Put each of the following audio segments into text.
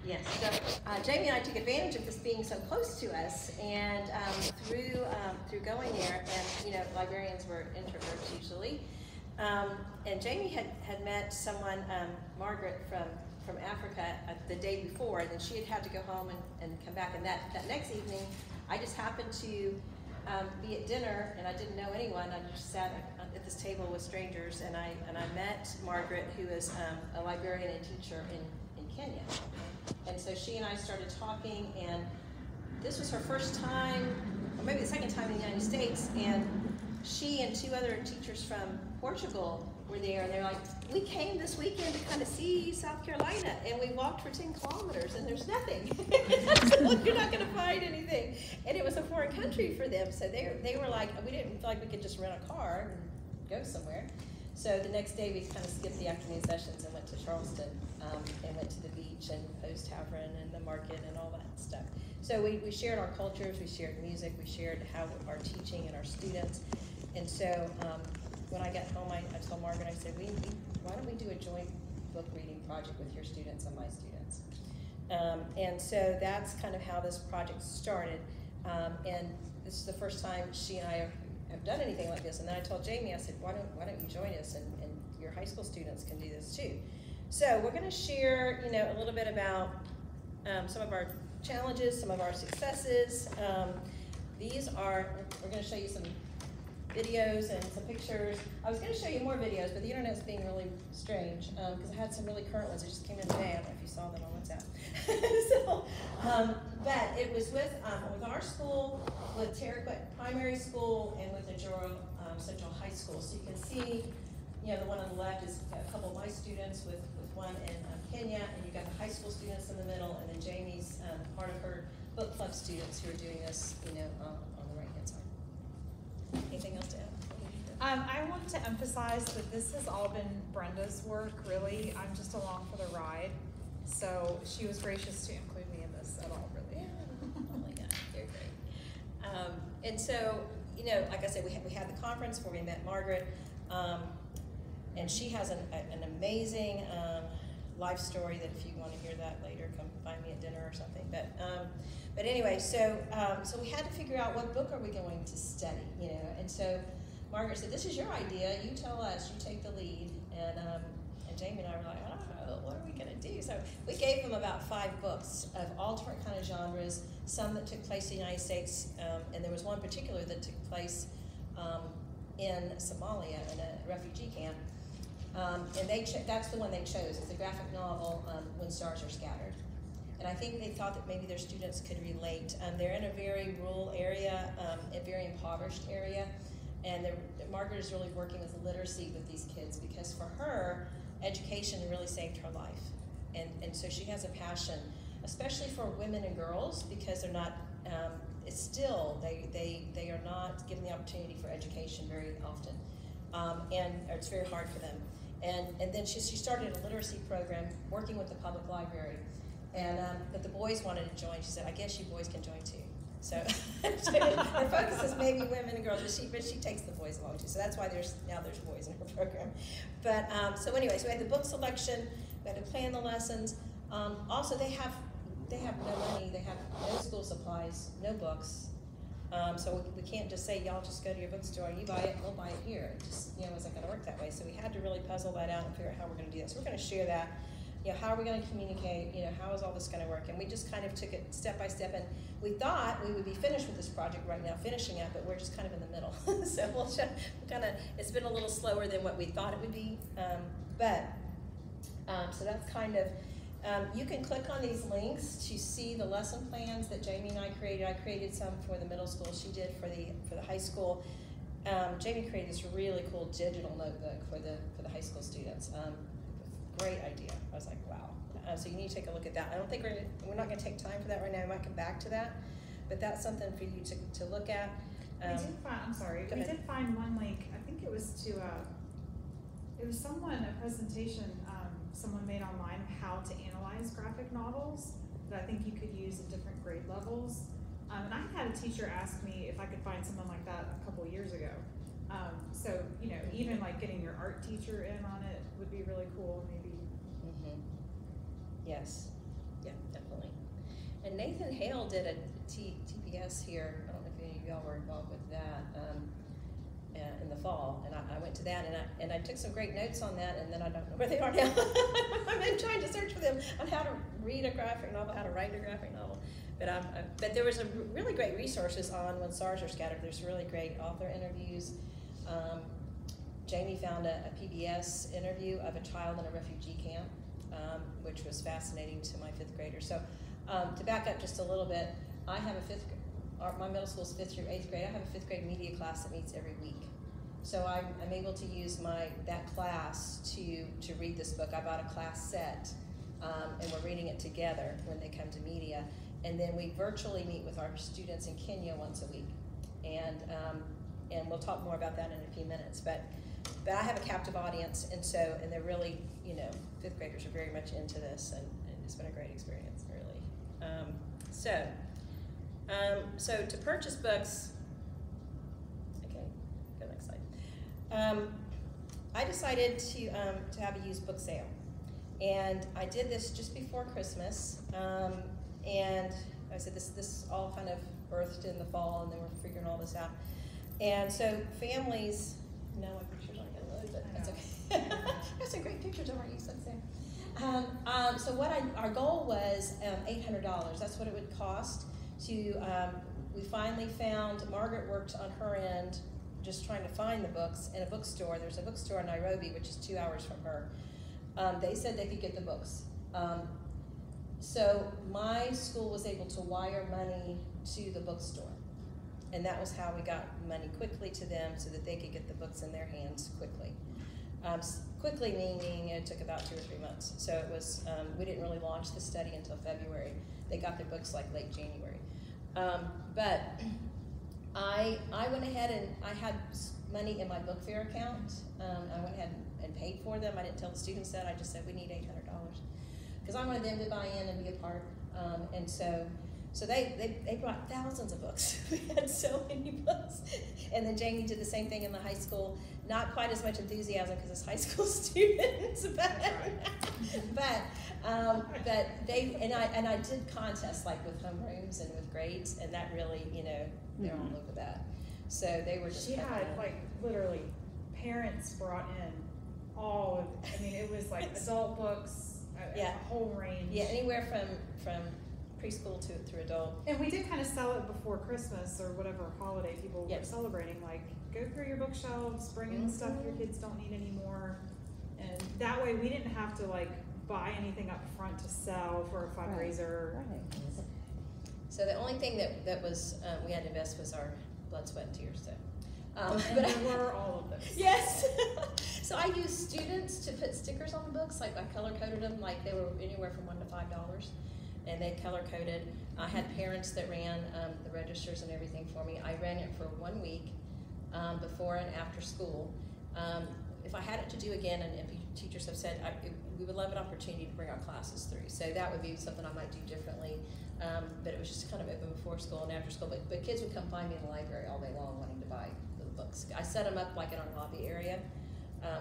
Yes, so Jamie and I took advantage of this being so close to us, and through going there, and librarians were introverts usually, and Jamie had met someone, Margaret from Africa, the day before, and then she had to go home and come back, and that next evening, I just happened to be at dinner, and I didn't know anyone. I just sat at this table with strangers, and I met Margaret, who is a librarian and teacher in Kenya. And so she and I started talking, and this was her first time, or maybe the second time in the United States, and she and two other teachers from Portugal were there, and they're like, we came this weekend to kind of see South Carolina, and we walked for 10 kilometers, and there's nothing. So you're not going to find anything. And it was a foreign country for them, so they were like, we didn't feel like we could just rent a car and go somewhere. So the next day we kind of skipped the afternoon sessions and went to Charleston, and went to the beach and Post Tavern and the market and all that stuff. So we shared our cultures, we shared music, we shared how our teaching and our students. And so when I got home, I told Margaret, I said, why don't we do a joint book reading project with your students and my students? And so that's kind of how this project started. And this is the first time she and I have done anything like this. And then I told Jamie, I said, why don't you join us, and your high school students can do this too. So we're going to share, a little bit about some of our challenges, some of our successes. We're going to show you some videos and some pictures. I was going to show you more videos, but the internet's being really strange, because I had some really current ones that just came in today. I don't know if you saw them on WhatsApp. But it was with our school, with Terraquet Primary School, and with Ajoro Central High School. So you can see, the one on the left is a couple of my students with one in Kenya, and you've got the high school students in the middle, and then Jamie's part of her book club students who are doing this, on the right-hand side. Anything else to add? I want to emphasize that this has all been Brenda's work, really. I'm just along for the ride. So she was gracious to include me in this at all, really. Oh my God, very great. And so, like I said, we had the conference where we met Margaret, and she has an amazing life story that if you want to hear that later, come find me at dinner or something. But anyway, so we had to figure out what book are we going to study, and so Margaret said, this is your idea, you tell us, you take the lead, and Jamie and I were like, I don't know, what are we going to do? So we gave them about 5 books of all different kind of genres, some that took place in the United States, and there was one particular that took place in Somalia in a refugee camp, and that's the one they chose. It's a graphic novel, When Stars Are Scattered. And I think they thought that maybe their students could relate. They're in a very rural area, a very impoverished area, and Margaret is really working with literacy with these kids, because for her, education really saved her life. And so she has a passion, especially for women and girls, because they're not, it's still, they are not given the opportunity for education very often, or it's very hard for them. And then she started a literacy program working with the public library, but the boys wanted to join. She said, I guess you boys can join too. So her focus is maybe women and girls, but she takes the boys along too. So that's why there's boys in her program. But so anyway, so we had the book selection, we had to plan the lessons. Also, they have no money, they have no school supplies, no books. So we can't just say, y'all just go to your bookstore, you buy it, we'll buy it here. It just, isn't going to work that way. So we had to really puzzle that out and figure out how we're going to do that. So we're going to share that. How are we going to communicate? How is all this going to work? And we just kind of took it step by step. And we thought we would be finished with this project right now, finishing it, but we're just kind of in the middle. So we'll it's been a little slower than what we thought it would be. So that's kind of, you can click on these links to see the lesson plans that Jamie and I created. I created some for the middle school. She did for the high school. Jamie created this really cool digital notebook for the high school students. Great idea. I was like, wow. So you need to take a look at that. I don't think we're not going to take time for that right now. We might come back to that, but that's something for you to look at. We did find one link. I think it was to a presentation someone made online of how to analyze graphic novels that I think you could use at different grade levels. And I had a teacher ask me if I could find someone like that a couple years ago. So, even like getting your art teacher in on it would be really cool, maybe. Yes. and Nathan Hale did a TPS here. I don't know if any of y'all were involved with that in the fall, and I went to that, and I took some great notes on that, and then I don't know where they are now. I've been trying to search for them on how to read a graphic novel, how to write a graphic novel. But there was a really great resources on When Stars Are Scattered. There's really great author interviews. Jamie found a PBS interview of a child in a refugee camp, which was fascinating to my 5th grader. So to back up just a little bit, I have my middle school is 5th through 8th grade. I have a 5th grade media class that meets every week. So I'm able to use that class to read this book. I bought a class set, and we're reading it together when they come to media. And then we virtually meet with our students in Kenya once a week. And we'll talk more about that in a few minutes. But I have a captive audience, and they're really, 5th graders are very much into this, and it's been a great experience, really. So to purchase books, okay, go next slide. I decided to have a used book sale, and I did this just before Christmas. And I said this all kind of birthed in the fall, and then we're figuring all this out. And so families, no, my pictures aren't going to load, but that's okay. I have some great pictures of our youth there. So our goal was $800. That's what it would cost to. We finally found. Margaret worked on her end, just trying to find the books in a bookstore. There's a bookstore in Nairobi, which is 2 hours from her. They said they could get the books. So my school was able to wire money to the bookstore. And that was how we got money quickly to them so that they could get the books in their hands quickly. Quickly meaning it took about 2 or 3 months. So it was, we didn't really launch the study until February. They got their books like late January. But I went ahead and I had money in my book fair account. I went ahead and paid for them. I didn't tell the students that. I just said we need $800. Because I wanted them to buy in and be a part. And so they brought thousands of books. We had so many books. And then Jamie did the same thing in the high school. Not quite as much enthusiasm because it's high school students, but they and I did contests like with homerooms and with grades, and that really, they're all over that. So they were just. She had literally parents brought in all of. It was like adult books. A whole range. Yeah, anywhere from preschool through adult. And we did kind of sell it before Christmas or whatever holiday people were celebrating. Like, go through your bookshelves, bring in stuff your kids don't need anymore, and that way we didn't have to buy anything up front to sell for a fundraiser. Right. So the only thing that was we had to invest was our blood, sweat, and tears. So. And there were all of those. Yes. So I used students to put stickers on the books. I color-coded them. They were anywhere from $1 to $5. And they color-coded. I had parents that ran the registers and everything for me. I ran it for 1 week before and after school. If I had it to do again, and if teachers have said, we would love an opportunity to bring our classes through. So that would be something I might do differently. But it was just kind of open before school and after school. But kids would come find me in the library all day long wanting to buy books. I set them up in our lobby area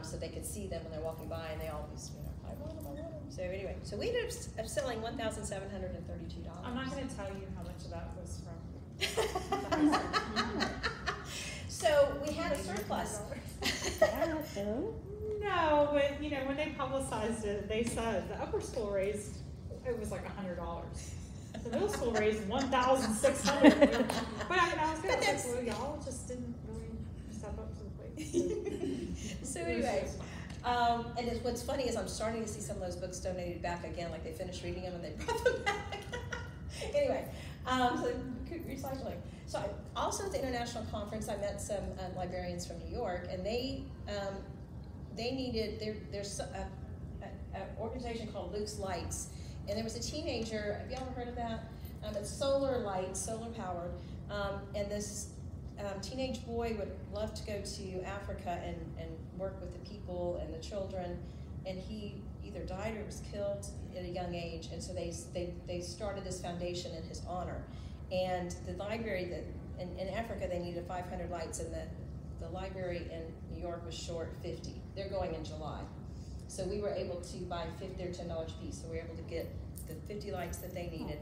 so they could see them when they're walking by, and they always, I want them. So anyway, so we ended up selling $1,732. I'm not going to tell you how much of that was from. So we had a surplus. No, but when they publicized it, they said the upper school raised it was like $100. The middle school raised $1,600. But I was good. Well, y'all just didn't really step up to the plate. So anyway, and what's funny is I'm starting to see some of those books donated back again. They finished reading them and they brought them back. Anyway, so recycling. So also at the international conference, I met some librarians from New York, and they needed there's an organization called Luke's Lights. And there was a teenager, have you ever heard of that? It's solar lights, solar powered. And this teenage boy would love to go to Africa and work with the people and the children. And he either died or was killed at a young age. And so they started this foundation in his honor. And the library in Africa, they needed 500 lights, and the library in New York was short 50. They're going in July. So we were able to buy they're $10 a piece, so we were able to get the 50 lights that they needed.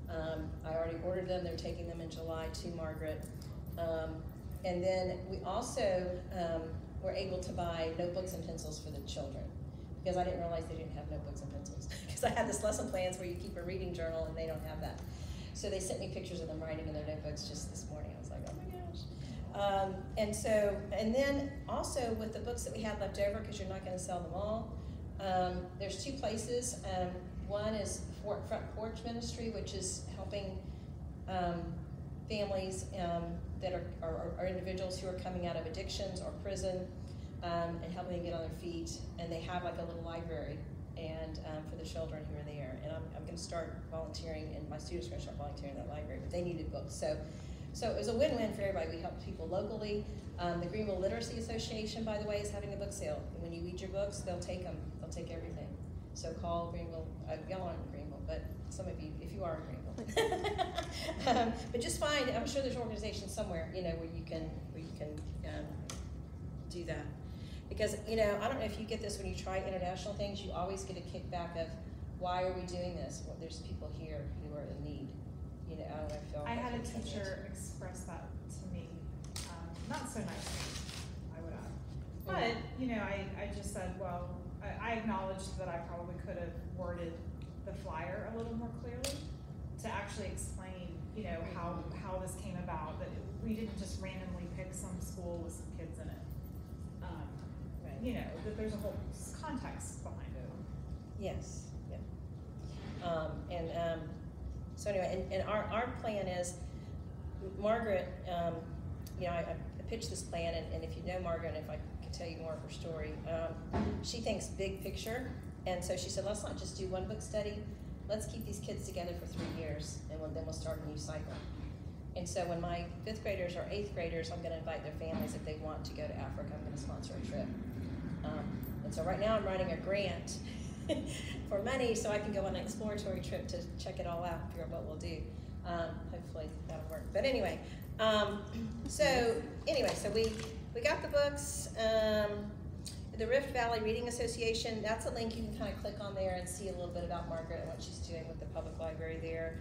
I already ordered them. They're taking them in July to Margaret. And then we also were able to buy notebooks and pencils for the children, because I didn't realize they didn't have notebooks and pencils. Because I had this lesson plans where you keep a reading journal and they don't have that. So they sent me pictures of them writing in their notebooks just this morning. I was like, oh my gosh. And then also with the books that we had left over, because you're not going to sell them all, there's 2 places. One is Front Porch Ministry, which is helping families that are individuals who are coming out of addictions or prison, and helping them get on their feet. And they have like a little library and for the children who are there. And I'm going to start volunteering, and my students are going to start volunteering in that library, but they needed books. So it was a win-win for everybody. We helped people locally. The Greenville Literacy Association, by the way, is having a book sale. When you read your books, they'll take them. They'll take everything. So call Greenville. Y'all aren't in Greenville, but some of you, if you are in Greenville. But just find, I'm sure there's organizations somewhere, where you can do that. Because, I don't know if you get this when you try international things, you always get a kickback of, why are we doing this? Well, there's people here who are in need. I had a teacher express that to me, not so nicely, I would add. But, I just said, well, I acknowledged that I probably could have worded the flyer a little more clearly to actually explain, how this came about, that we didn't just randomly pick some school with some kids in it. That there's a whole context behind it. Yes, yeah. So anyway, and our plan is, Margaret, I pitched this plan, and if you know Margaret, if I could tell you more of her story, she thinks big picture, and so she said, let's not just do one book study, let's keep these kids together for 3 years, and then we'll start a new cycle. And so when my 5th graders or 8th graders, I'm going to invite their families if they want to go to Africa. I'm going to sponsor a trip. And so right now I'm writing a grant for money so I can go on an exploratory trip to check it all out, figure out what we'll do. Hopefully that'll work. But anyway, so we got the books. The Rift Valley Reading Association, that's a link you can kind of click on there and see a little bit about Margaret and what she's doing with the public library there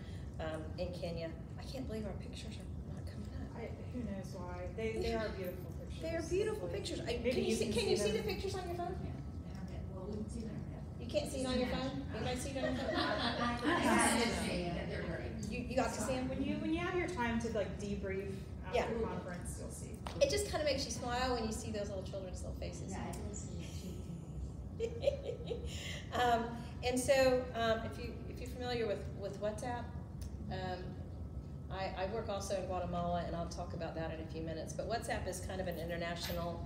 in Kenya. I can't believe our pictures are not coming up. Who knows why? They are beautiful pictures. They are beautiful pictures. Can you see the pictures on your phone? Well, we can see them. You can't see it on your phone? You guys see it on your phone? You got to see them? When you have your time to debrief after the conference, you'll see. It just kind of makes you smile when you see those little children's little faces. Yeah, I did see it. And so, if you're familiar with WhatsApp, I work also in Guatemala, and I'll talk about that in a few minutes. But WhatsApp is kind of an international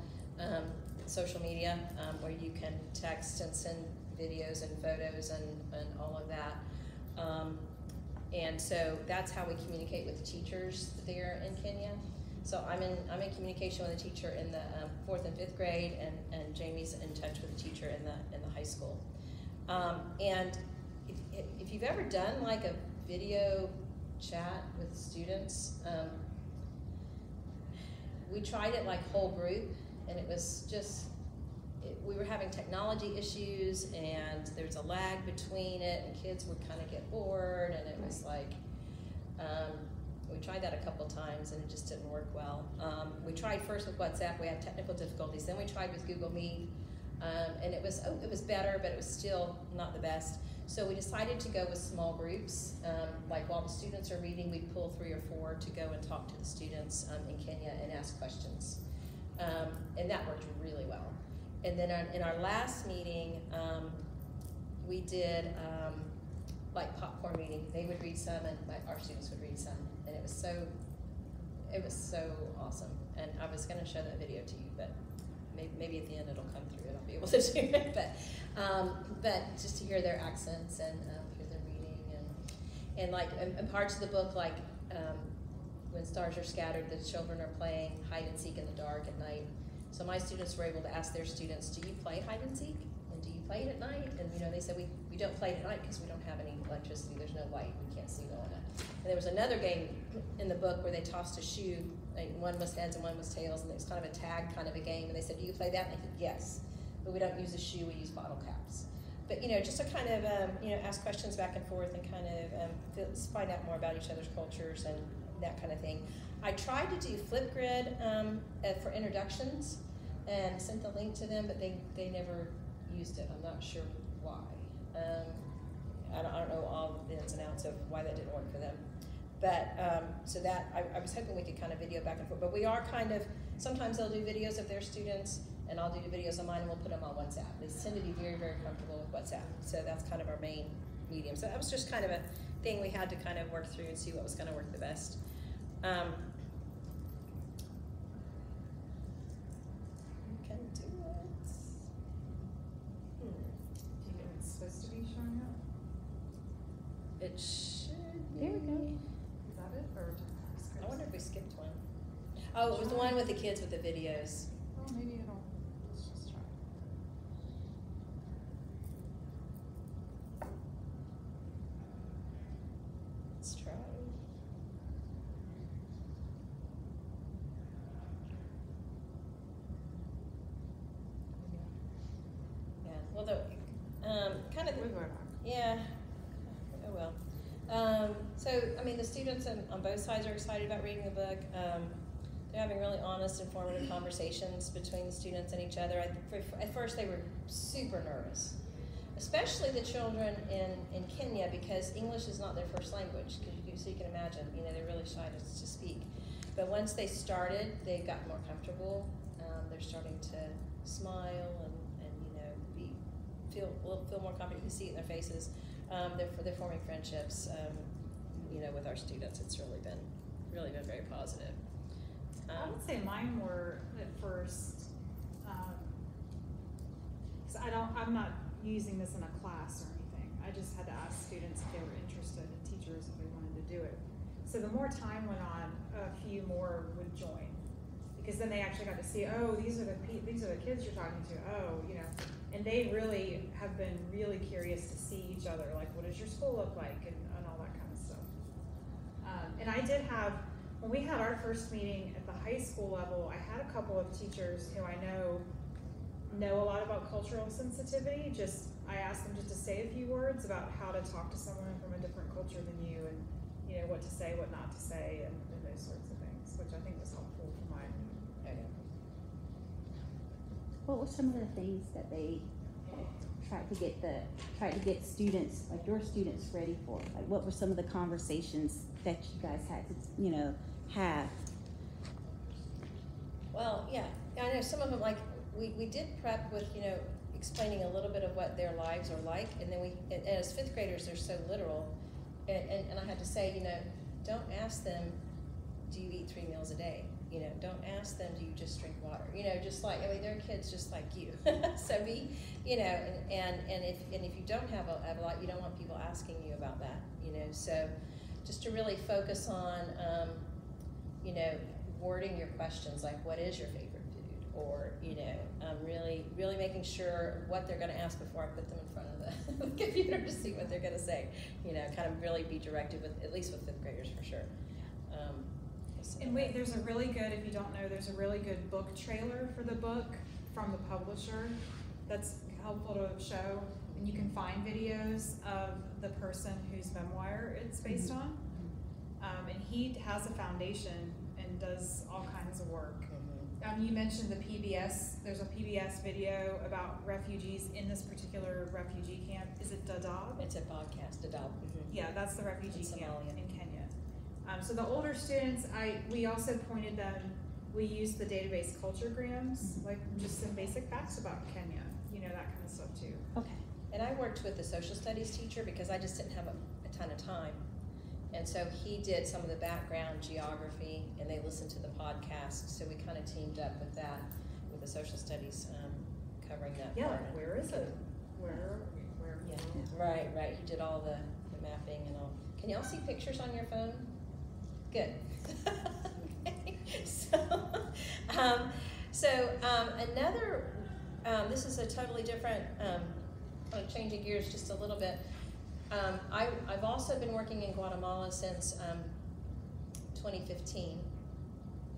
social media where you can text and send videos and photos and all of that. And so that's how we communicate with the teachers there in Kenya. So I'm in communication with a teacher in the 4th and 5th grade, and Jamie's in touch with a teacher in the high school. And if you've ever done like a video chat with students, we tried it like whole group, and it was just, we were having technology issues, and there's a lag between it, and kids would kind of get bored, and it was like, we tried that a couple times, and it just didn't work well. We tried first with WhatsApp. We had technical difficulties. Then we tried with Google Meet, and it was better, but it was still not the best. So we decided to go with small groups. Like while the students are reading, we'd pull 3 or 4 to go and talk to the students in Kenya and ask questions. And that worked really well. And then in our last meeting, we did like popcorn reading. They would read some, and our students would read some, and it was so awesome. And I was going to show that video to you, but maybe at the end it'll come through and I'll be able to do it. But just to hear their accents and hear them reading, and like in parts of the book, like when stars are scattered, the children are playing hide and seek in the dark at night. So my students were able to ask their students, do you play hide and seek? And do you play it at night? And they said, we don't play it at night because we don't have any electricity, there's no light, we can't see well enough. And there was another game in the book where they tossed a shoe, like one was heads and one was tails, and it was kind of a tag kind of a game, and they said, do you play that? And I said, yes, but we don't use a shoe, we use bottle caps. but just to kind of ask questions back and forth and kind of find out more about each other's cultures and that kind of thing. I tried to do Flipgrid for introductions and sent the link to them, but they never used it. I'm not sure why. I don't know all the ins and outs of why that didn't work for them. But so that I was hoping we could kind of video back and forth. But we are kind of, sometimes they'll do videos of their students, and I'll do videos of mine, and we'll put them on WhatsApp. They tend to be very, very comfortable with WhatsApp. So that's kind of our main medium. So that was just kind of a thing we had to kind of work through and see what was going to work the best. You can do it. Do you know it's supposed to be showing up? It should be. There we go. Is that it, or? I wonder if we skipped one. Oh, it was the one with the kids with the videos. Oh, maybe it'll. Let's just try. Let's try. Yeah. Well, the kind of. We'll go back. Yeah. Oh well. So I mean, the students on both sides are excited about reading the book. They're having really honest, informative conversations between the students and each other. At first, they were super nervous, especially the children in Kenya, because English is not their first language. So you can imagine, they're really shy to speak. But once they started, they got more comfortable. They're starting to smile and feel more confident. You can see it in their faces. They're forming friendships, with our students. It's really been very positive. I would say mine were at first, because I'm not using this in a class or anything. I just had to ask students if they were interested and teachers if they wanted to do it. So the more time went on, a few more would join, because then they actually got to see, oh, these are the kids you're talking to. Oh, and they really have been really curious to see each other. Like, what does your school look like, and all that kind of stuff. And I did have. When we had our first meeting at the high school level, I had a couple of teachers who I know a lot about cultural sensitivity. I asked them just to say a few words about how to talk to someone from a different culture than you, and what to say, what not to say, and those sorts of things, which I think was helpful for my. What were some of the things that they tried to get students, like your students, ready for? Like, what were some of the conversations that you guys had to, have? Well, yeah, I know some of them, like, we did prep with, explaining a little bit of what their lives are like, and then as fifth graders, they're so literal, and I had to say, don't ask them, do you eat 3 meals a day? Don't ask them, do you just drink water? Just like, they're kids just like you. So be, and if you don't have a lot, you don't want people asking you about that, So just to really focus on, wording your questions, like, what is your favorite food? Or, really making sure what they're going to ask before I put them in front of the computer to see what they're going to say. Kind of really be directed with, at least with fifth graders for sure. And wait, there's a really good, if you don't know, there's a really good book trailer for the book from the publisher that's helpful to show. And you can find videos of the person whose memoir it's based on. And he has a foundation and does all kinds of work. You mentioned the PBS. There's a PBS video about refugees in this particular refugee camp. Is it Dadaab? It's a podcast, Dadaab. Yeah, that's the refugee camp Somalia. in Kenya. So the older students, we also pointed them, we used the database culturegrams, like just some basic facts about Kenya, that kind of stuff too. Okay. And I worked with the social studies teacher because I just didn't have a ton of time. And so he did some of the background geography, and they listened to the podcast. So we kind of teamed up with that, with the social studies covering that. Yeah, part. where is it? Where? Yeah, right. He did all the mapping and all. Can y'all see pictures on your phone? Good. Okay. Another, this is a totally different, changing gears just a little bit. I've also been working in Guatemala since 2015,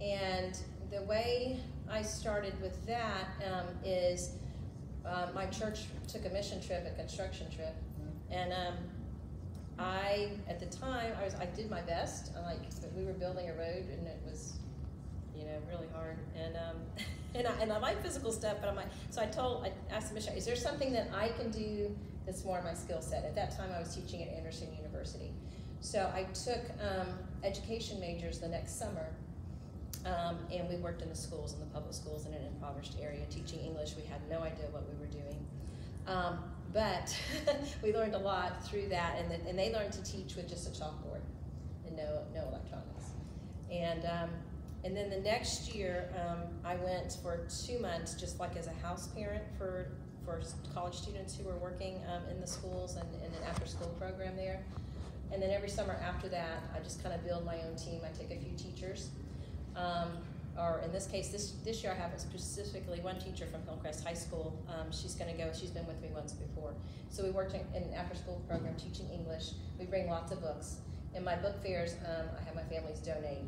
and the way I started with that is my church took a mission trip, a construction trip, and at the time, I did my best. But we were building a road, and it was, really hard. And I like physical stuff, but so I asked the missionary, is there something that I can do that's more my skill set? At that time, I was teaching at Anderson University. So I took education majors the next summer, and we worked in the schools, in the public schools in an impoverished area, teaching English. We had no idea what we were doing. But we learned a lot through that, and they learned to teach with just a chalkboard and no electronics. And then the next year, I went for 2 months, just like as a house parent for college students who were working in the schools and in an after-school program there. And then every summer after that, I just kind of build my own team. I take a few teachers. Or in this case, this year I have specifically one teacher from Hillcrest High School. She's going to go. She's been with me once before. So we worked in an after-school program teaching English. We bring lots of books. In my book fairs, I have my families donate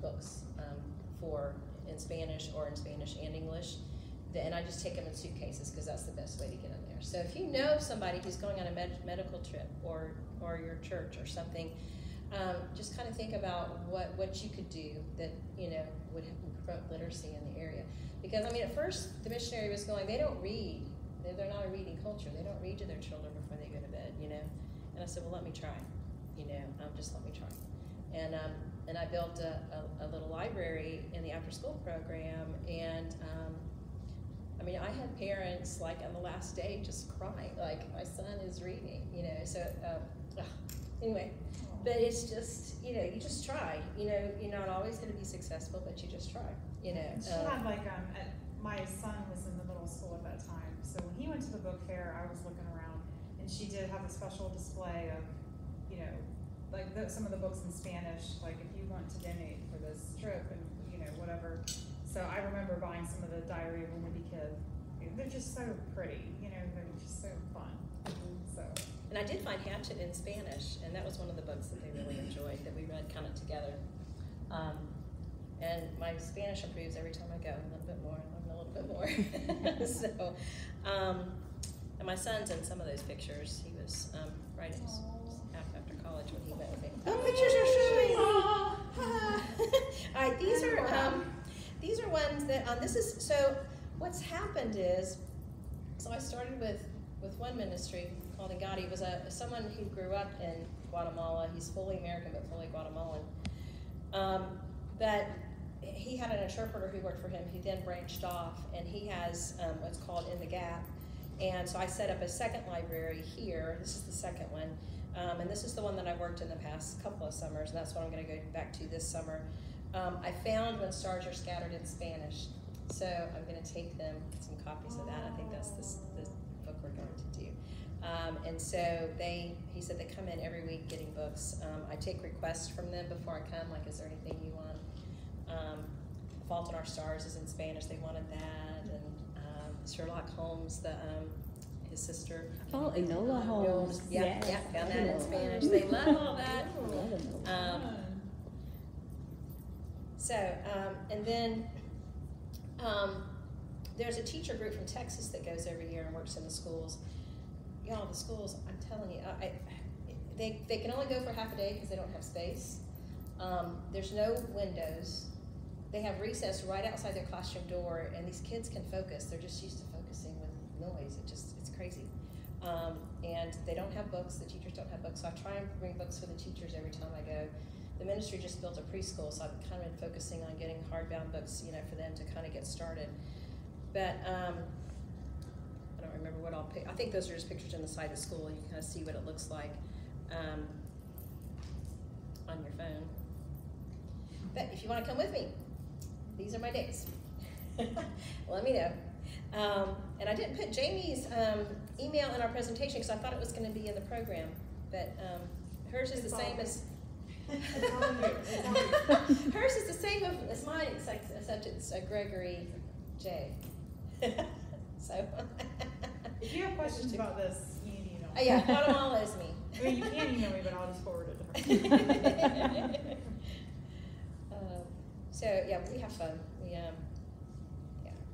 books in Spanish or in Spanish and English. And I just take them in suitcases because that's the best way to get them there. So if you know somebody who's going on a medical trip or your church or something, just kind of think about what you could do that would promote literacy in the area. Because at first the missionary was going, they don't read. They're not a reading culture. They don't read to their children before they go to bed. And I said, well, let me try. Just let me try. And I built a little library in the after-school program, and I had parents like on the last day just crying, like my son is reading. So anyway. But it's just, you just try. You're not always going to be successful, but you just try. She had my son was in the middle school at that time, so when he went to the book fair, I was looking around, and she did have a special display of, some of the books in Spanish, like if you want to donate for this trip and whatever. So I remember buying some of the Diary of a Wimpy Kid. They're just so pretty, they're just so fun. So. And I did find Hatchet in Spanish, and that was one of the books that they really enjoyed, that we read kind of together. And my Spanish improves every time I go, a little bit more, I learn a little bit more. So, and my son's in some of those pictures. He was right in his, after college when he went with me. Oh, pictures are showing! All right, these are ones that, this is, so what's happened is, so I started with one ministry called Ngati. It was someone who grew up in Guatemala. He's fully American but fully Guatemalan. But he had an interpreter who worked for him. He then branched off, and he has what's called In the Gap. And so I set up a second library here. This is the second one. And this is the one that I worked in the past couple of summers, and that's what I'm going to go back to this summer. I found When Stars Are Scattered in Spanish. So I'm going to take them, get some copies of that. I think that's this book we're going to do. And so he said they come in every week getting books. I take requests from them before I come, like, is there anything you want? Fault in Our Stars is in Spanish, they wanted that. And Sherlock Holmes, his sister. Oh, Enola Holmes. Yeah, yes. Yeah, found that in Spanish. They love all that. And then there's a teacher group from Texas that goes every year and works in the schools. Y'all, the schools, I'm telling you, they can only go for half a day because they don't have space. There's no windows. They have recess right outside their classroom door, and these kids can focus. They're just used to focusing with noise. It's crazy. And they don't have books. The teachers don't have books. So I try and bring books for the teachers every time I go. The ministry just built a preschool, so I've kind of been focusing on getting hardbound books, for them to kind of get started. But I don't remember what I'll pick. I think those are just pictures on the side of the school. You can kind of see what it looks like on your phone. But if you want to come with me, these are my dates. Let me know. And I didn't put Jamie's email in our presentation because I thought it was going to be in the program. But hers is the same as... Hers is the same as mine, except it's Gregory J. So if you have questions about this, you need to email me. Yeah, Guatemala is me. I mean, you can email me, but I'll just forward it to her. So yeah, we have fun. Yeah,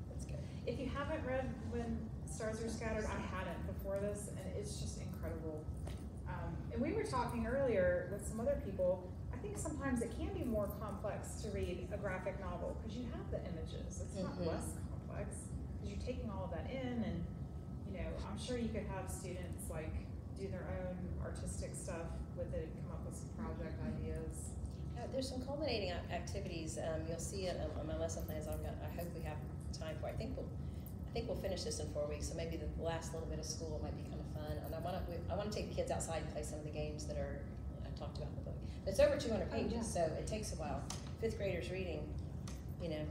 that's good. If you haven't read When stars are scattered. I hadn't before this, and it's just incredible. And we were talking earlier with some other people. I think sometimes it can be more complex to read a graphic novel because you have the images. It's not less complex because you're taking all of that in, and you know, I'm sure you could have students like do their own artistic stuff with it and come up with some project ideas. There's some culminating activities. You'll see it on my lesson plans. I hope we have time for. I think we'll finish this in 4 weeks. So maybe the last little bit of school might be kind of fun. And I want to take the kids outside and play some of the games that I talked about in the book. It's over 200 pages, so it takes a while. 5th graders reading, you know,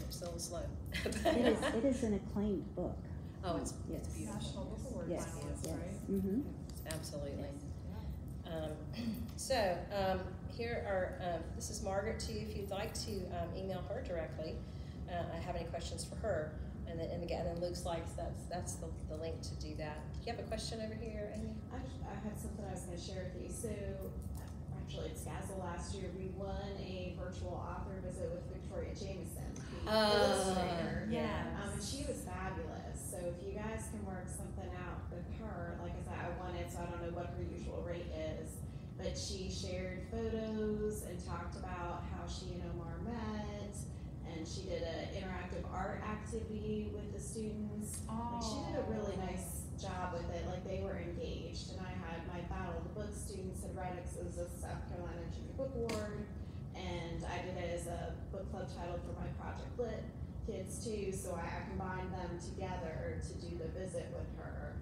it's a little slow. It is an acclaimed book. Oh, it's Yes. beautiful. National Book Award Yes. finalist, Yes. right? Mm-hmm. Absolutely. Yeah. Here are, this is Margaret too, if you'd like to email her directly. I have any questions for her. And then Luke's likes, that's the link to do that. Do you have a question over here, Amy? I had something I was going to share with you. So, actually, at SCASL last year, we won a virtual author visit with Victoria Jameson, the illustrator. Yeah. And she was fabulous. So, if you guys can work something out with her, like I said, I won it, so I don't know what her usual rate is. But she shared photos and talked about how she and Omar met. And she did an interactive art activity with the students. Like, she did a really nice job with it. Like, they were engaged. And I had my Battle of the Book students had read it, 'cause it was a South Carolina Junior Book Award. And I did it as a book club title for my Project Lit kids too. So I combined them together to do the visit with her.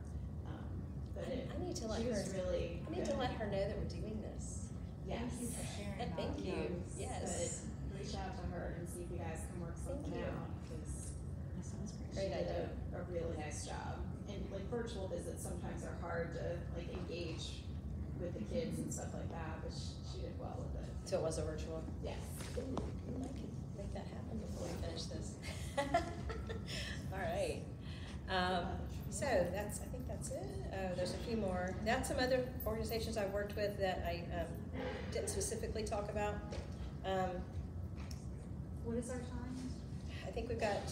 But I need to let she her. was really I need to let her know that we're doing this. Yes. Thank you for sharing that. Thank you. Yes. But reach out to her and see if you guys can work something you. out, because That sounds Great she did idea. a really nice job. And like virtual visits sometimes are hard to like engage with the kids and stuff like that, but she did well with it. So it was a virtual. Yes. Ooh, I could make that happen before we finish this. All right. So I think that's it. There's a few more. That's some other organizations I worked with that I didn't specifically talk about. What is our time? I think we've got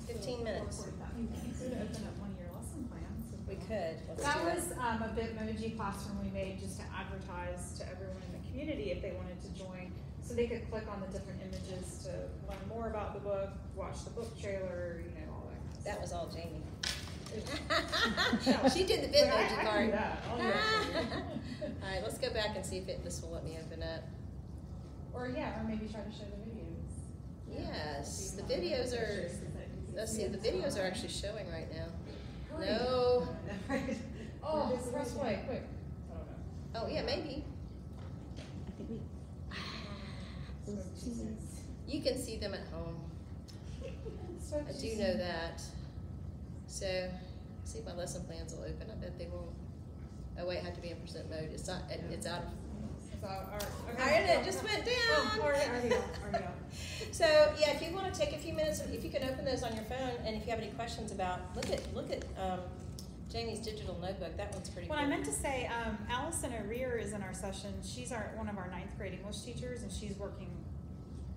15 minutes. You could open up one of your lesson plans. We could. Let's That do it. was a Bitmoji classroom we made just to advertise to everyone in the community if they wanted to join. So they could click on the different images to learn more about the book, watch the book trailer, you know, all that kind of stuff. That was all Jamie. Yeah. She did the But Bitmoji I can card. do that. I'll do that. All right, let's go back and see if this will let me open up. Or maybe try to show the videos. Yes, the videos are. Let's see, the videos are actually showing right now. No. Oh, press play, quick. I don't know. Oh yeah, maybe. I think those cheese. You can see them at home. So I do know that. So, see if my lesson plans will open. I bet they won't. Oh wait, I have to be in percent mode. It's not. It's out of. So, It just went down. Already go. So yeah, if you want to take a few minutes, if you can open those on your phone, and if you have any questions about, look at Jamie's digital notebook. That one's pretty. What cool. I meant to say, Allison O'Rear is in our session. She's one of our 9th grade English teachers, and she's working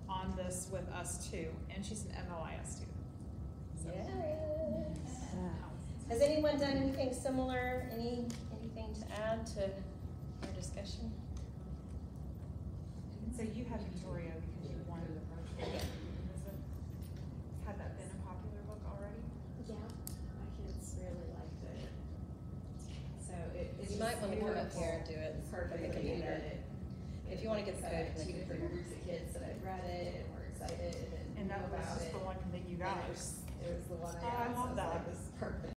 on this with us too. And she's an MLIS student. So. Yes. Has anyone done anything similar? Anything to add to our discussion? So you have Victoria because you wanted the project. Had that been a popular book already? Yeah, my kids really liked it. So it's You might want to come up here and do it from the computer. If you want to get the code from the 2 different computer. groups of kids that had read it and were excited and And that knew was about just it. the one that you And got. it was the one Oh, I love was that. like, this is perfect.